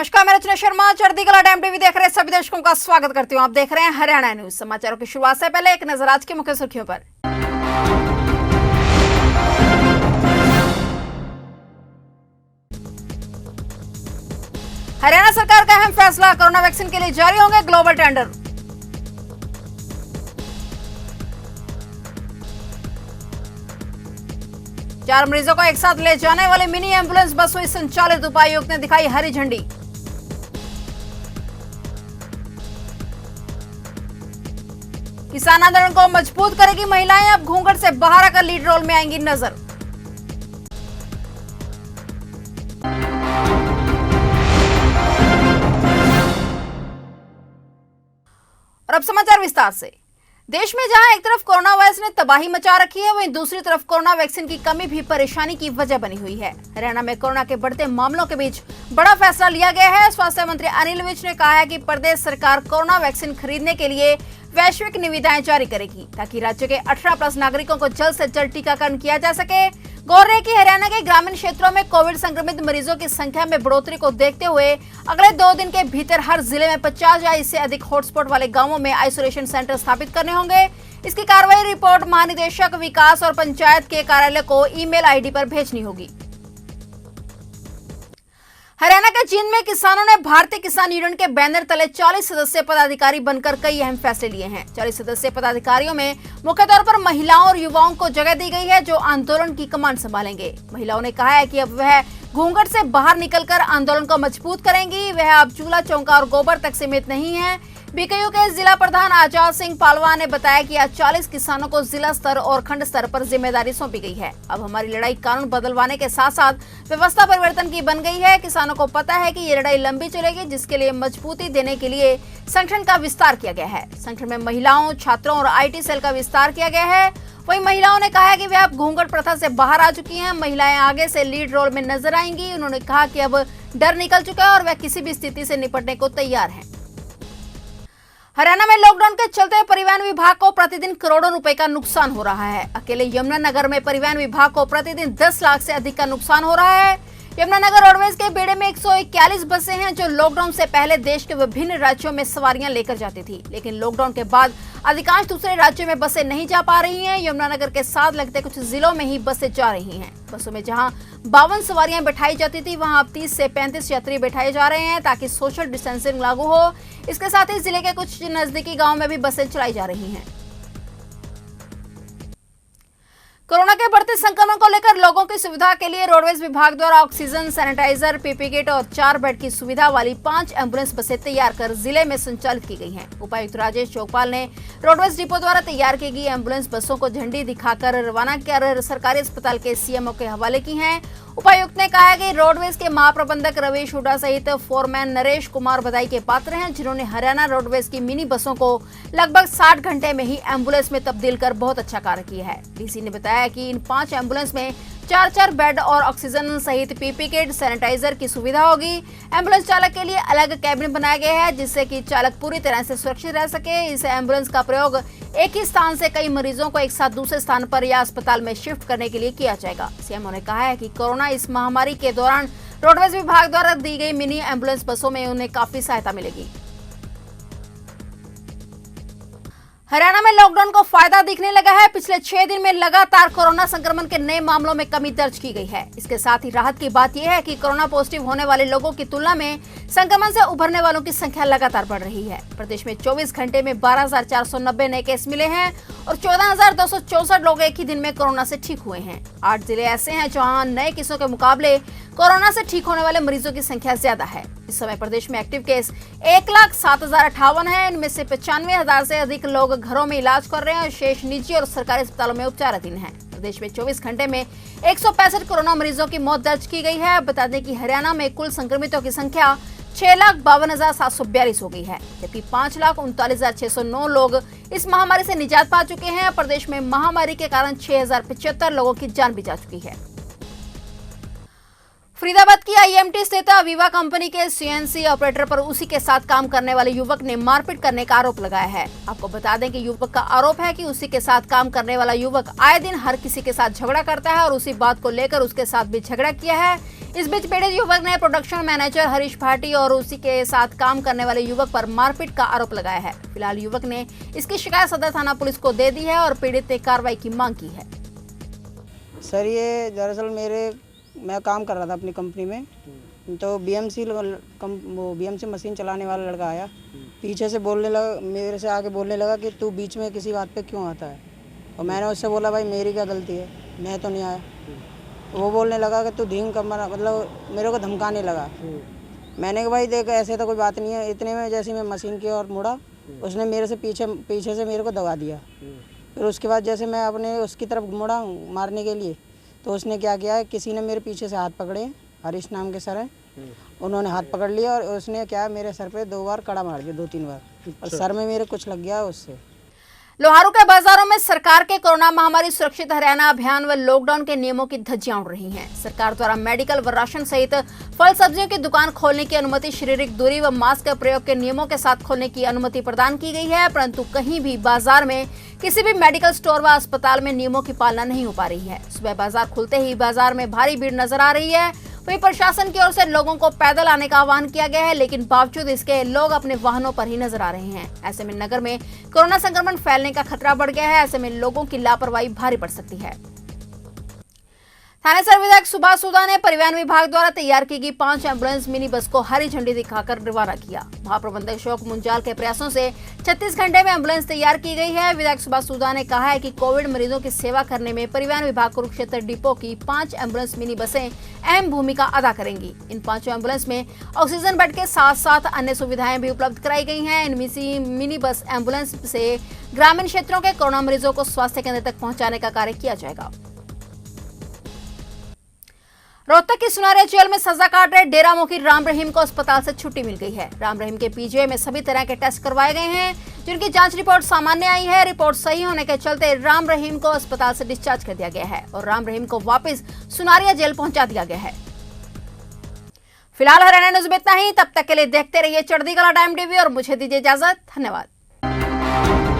नमस्कार, मैं रचना शर्मा चढ़ती कला टाइम टीवी देख रहे सभी दर्शकों का स्वागत करती हूं। आप देख रहे हैं हरियाणा न्यूज। समाचारों की शुरुआत से पहले एक नजर आज की मुख्य सुर्खियों पर। हरियाणा सरकार का अहम फैसला, कोरोना वैक्सीन के लिए जारी होंगे ग्लोबल टेंडर। चार मरीजों को एक साथ ले जाने वाली मिनी एम्बुलेंस बस हुई संचालित, उपायुक्त ने दिखाई हरी झंडी। किसान आंदोलन को मजबूत करेगी महिलाएं, अब घूंघट से बाहर आकर लीड रोल में आएंगी नजर। और अब समाचार विस्तार से। देश में जहां एक तरफ कोरोना वायरस ने तबाही मचा रखी है, वहीं दूसरी तरफ कोरोना वैक्सीन की कमी भी परेशानी की वजह बनी हुई है। हरियाणा में कोरोना के बढ़ते मामलों के बीच बड़ा फैसला लिया गया है। स्वास्थ्य मंत्री अनिल विज ने कहा है कि प्रदेश सरकार कोरोना वैक्सीन खरीदने के लिए वैश्विक निविदाएं जारी करेगी, ताकि राज्य के 18+ नागरिकों को जल्द से जल्द टीकाकरण किया जा सके। गौर है कि हरियाणा के ग्रामीण क्षेत्रों में कोविड संक्रमित मरीजों की संख्या में बढ़ोतरी को देखते हुए अगले 2 दिन के भीतर हर जिले में 50 या इससे अधिक हॉटस्पॉट वाले गांवों में आइसोलेशन सेंटर स्थापित करने होंगे। इसकी कार्रवाई रिपोर्ट महानिदेशक विकास और पंचायत के कार्यालय को ईमेल आईडी पर भेजनी होगी। हरियाणा के जींद में किसानों ने भारतीय किसान यूनियन के बैनर तले 40 सदस्यीय पदाधिकारी बनकर कई अहम फैसले लिए हैं। 40 सदस्यीय पदाधिकारियों में मुख्य तौर पर महिलाओं और युवाओं को जगह दी गई है, जो आंदोलन की कमान संभालेंगे। महिलाओं ने कहा है कि अब वह घूंघट से बाहर निकलकर आंदोलन को मजबूत करेंगी। वह अब चूल्हा चौका और गोबर तक सीमित नहीं है। बीकेयू के जिला प्रधान आजाद सिंह पालवा ने बताया कि आज 40 किसानों को जिला स्तर और खंड स्तर पर जिम्मेदारी सौंपी गई है। अब हमारी लड़ाई कानून बदलवाने के साथ साथ व्यवस्था परिवर्तन की बन गई है। किसानों को पता है कि ये लड़ाई लंबी चलेगी, जिसके लिए मजबूती देने के लिए संगठन का विस्तार किया गया है। संगठन में महिलाओं, छात्रों और IT सेल का विस्तार किया गया है। वहीं महिलाओं ने कहा है कि वे अब घूंघट प्रथा से बाहर आ चुकी हैं। महिलाएं आगे से लीड रोल में नजर आएंगी। उन्होंने कहा कि अब डर निकल चुका है और वह किसी भी स्थिति से निपटने को तैयार है। हरियाणा में लॉकडाउन के चलते परिवहन विभाग को प्रतिदिन करोड़ों रुपए का नुकसान हो रहा है। अकेले यमुनानगर में परिवहन विभाग को प्रतिदिन 10 लाख से अधिक का नुकसान हो रहा है। यमुनानगर रोडवेज के बेड़े में 141 बसें हैं, जो लॉकडाउन से पहले देश के विभिन्न राज्यों में सवारियां लेकर जाती थी, लेकिन लॉकडाउन के बाद अधिकांश दूसरे राज्यों में बसें नहीं जा पा रही हैं। यमुनानगर के साथ लगते कुछ जिलों में ही बसें जा रही हैं। बसों में जहां 52 सवारियां बैठाई जाती थी, वहां अब 30 से 35 यात्री बैठाए जा रहे हैं, ताकि सोशल डिस्टेंसिंग लागू हो। इसके साथ ही जिले के कुछ नजदीकी गाँव में भी बसें चलाई जा रही हैं। कोरोना के बढ़ते संक्रमण को लेकर लोगों की सुविधा के लिए रोडवेज विभाग द्वारा ऑक्सीजन, सैनिटाइजर, पीपी किट और 4 बेड की सुविधा वाली 5 एम्बुलेंस बसें तैयार कर जिले में संचालित की गई हैं। उपायुक्त राजेश चौकपाल ने रोडवेज डिपो द्वारा तैयार की गई एम्बुलेंस बसों को झंडी दिखाकर रवाना कर सरकारी अस्पताल के CMO के हवाले की हैं। उपायुक्त ने कहा है कि रोडवेज के महाप्रबंधक रवीश हुड्डा सहित फोरमैन नरेश कुमार बधाई के पात्र हैं, जिन्होंने हरियाणा रोडवेज की मिनी बसों को लगभग 60 घंटे में ही एम्बुलेंस में तब्दील कर बहुत अच्छा कार्य किया है। डीसी ने बताया कि इन 5 एम्बुलेंस में 4-4 बेड और ऑक्सीजन सहित पीपी किट, सैनिटाइजर की सुविधा होगी। एम्बुलेंस चालक के लिए अलग कैबिन बनाया गया है, जिससे कि चालक पूरी तरह से सुरक्षित रह सके। इस एम्बुलेंस का प्रयोग एक ही स्थान से कई मरीजों को एक साथ दूसरे स्थान पर या अस्पताल में शिफ्ट करने के लिए किया जाएगा। CMO ने कहा है कि कोरोना इस महामारी के दौरान रोडवेज विभाग द्वारा दी गई मिनी एम्बुलेंस बसों में उन्हें काफी सहायता मिलेगी। हरियाणा में लॉकडाउन को फायदा दिखने लगा है। पिछले 6 दिन में लगातार कोरोना संक्रमण के नए मामलों में कमी दर्ज की गई है। इसके साथ ही राहत की बात यह है कि कोरोना पॉजिटिव होने वाले लोगों की तुलना में संक्रमण से उभरने वालों की संख्या लगातार बढ़ रही है। प्रदेश में 24 घंटे में 12,490 नए केस मिले हैं और 14,264 लोग एक ही दिन में कोरोना से ठीक हुए हैं। 8 जिले ऐसे हैं जहां नए केसों के मुकाबले कोरोना से ठीक होने वाले मरीजों की संख्या ज्यादा है। इस समय प्रदेश में एक्टिव केस 1,07,058 है। इनमें से 95,000 से अधिक लोग घरों में इलाज कर रहे हैं और शेष निजी और सरकारी अस्पतालों में उपचाराधीन हैं। प्रदेश में 24 घंटे में 165 कोरोना मरीजों की मौत दर्ज की गई है। बता दें कि हरियाणा में कुल संक्रमितों की संख्या 6,52,742 हो गई है, जबकि 5,39,609 लोग इस महामारी से निजात पा चुके हैं। प्रदेश में महामारी के कारण 6,075 लोगों की जान भी जा चुकी है। फरीदाबाद की IMT स्थित अवीवा कंपनी के CNC ऑपरेटर पर उसी के साथ काम करने वाले युवक ने मारपीट करने का आरोप लगाया है। आपको बता दें कि युवक का आरोप है कि उसी के साथ काम करने वाला युवक आए दिन हर किसी के साथ झगड़ा करता है और उसी बात को लेकर उसके साथ भी झगड़ा किया है। इस बीच पीड़ित युवक ने प्रोडक्शन मैनेजर हरीश भाटी और उसी के साथ काम करने वाले युवक पर मारपीट का आरोप लगाया है। फिलहाल युवक ने इसकी शिकायत सदर थाना पुलिस को दे दी है और पीड़ित ने कार्रवाई की मांग की है। सर, ये दरअसल मैं काम कर रहा था अपनी कंपनी में, तो बीएमसी मशीन चलाने वाला लड़का आया, पीछे से बोलने लगा, मेरे से आके बोलने लगा कि तू बीच में किसी बात पे क्यों आता है। और मैंने उससे बोला, भाई मेरी क्या गलती है, मैं तो नहीं आया। वो बोलने लगा कि तू धींग कमर, मतलब मेरे को धमकाने लगा। मैंने कहा, भाई देख ऐसे तो कोई बात नहीं है। इतने में जैसे मैं मशीन की ओर मुड़ा, उसने मेरे से पीछे से मेरे को दबा दिया। फिर उसके बाद जैसे मैं अपने उसकी तरफ मुड़ा मारने के लिए, तो उसने क्या किया है, किसी ने मेरे पीछे से हाथ पकड़े, हरीश नाम के सर हैं, उन्होंने हाथ पकड़ लिया और उसने क्या मेरे सर पे 2 बार कड़ा मार दिया, 2-3 बार, और सर में मेरे कुछ लग गया उससे। लोहारू के बाजारों में सरकार के कोरोना महामारी सुरक्षित हरियाणा अभियान व लॉकडाउन के नियमों की धज्जियां उड़ रही हैं। सरकार द्वारा मेडिकल व राशन सहित फल सब्जियों की दुकान खोलने की अनुमति, शारीरिक दूरी व मास्क के प्रयोग के नियमों के साथ खोलने की अनुमति प्रदान की गई है, परंतु कहीं भी बाजार में किसी भी मेडिकल स्टोर व अस्पताल में नियमों की पालना नहीं हो पा रही है। सुबह बाजार खुलते ही बाजार में भारी भीड़ नजर आ रही है। वहीं प्रशासन की ओर से लोगों को पैदल आने का आह्वान किया गया है, लेकिन बावजूद इसके लोग अपने वाहनों पर ही नजर आ रहे हैं। ऐसे में नगर में कोरोना संक्रमण फैलने का खतरा बढ़ गया है। ऐसे में लोगों की लापरवाही भारी पड़ सकती है। थानेसर विधायक सुभाष सुधा ने परिवहन विभाग द्वारा तैयार की गई 5 एम्बुलेंस मिनी बस को हरी झंडी दिखाकर रवाना किया। महाप्रबंधक अशोक मुंजाल के प्रयासों से 36 घंटे में एम्बुलेंस तैयार की गई है। विधायक सुभाष सुधा ने कहा है कि कोविड मरीजों की सेवा करने में परिवहन विभाग कुरुक्षेत्र डिपो की 5 एम्बुलेंस मिनी बसें अहम भूमिका अदा करेंगी। इन 5 एम्बुलेंस में ऑक्सीजन बेड के साथ साथ अन्य सुविधाएं भी उपलब्ध कराई गई हैं। इन मिनी बस एम्बुलेंस से ग्रामीण क्षेत्रों के कोरोना मरीजों को स्वास्थ्य केंद्र तक पहुंचाने का कार्य किया जाएगा। रोहतक की सुनारिया जेल में सजा काट रहे डेरा मुखी राम रहीम को अस्पताल से छुट्टी मिल गई है। राम रहीम के पीजीआई में सभी तरह के टेस्ट करवाए गए हैं, जिनकी जांच रिपोर्ट सामान्य आई है। रिपोर्ट सही होने के चलते राम रहीम को अस्पताल से डिस्चार्ज कर दिया गया है और राम रहीम को वापस सुनारिया जेल पहुंचा दिया गया है। फिलहाल हरियाणा न्यूज़ में इतना ही। तब तक के लिए देखते रहिए चढ़ती कला टाइम टीवी और मुझे दीजिए इजाजत। धन्यवाद।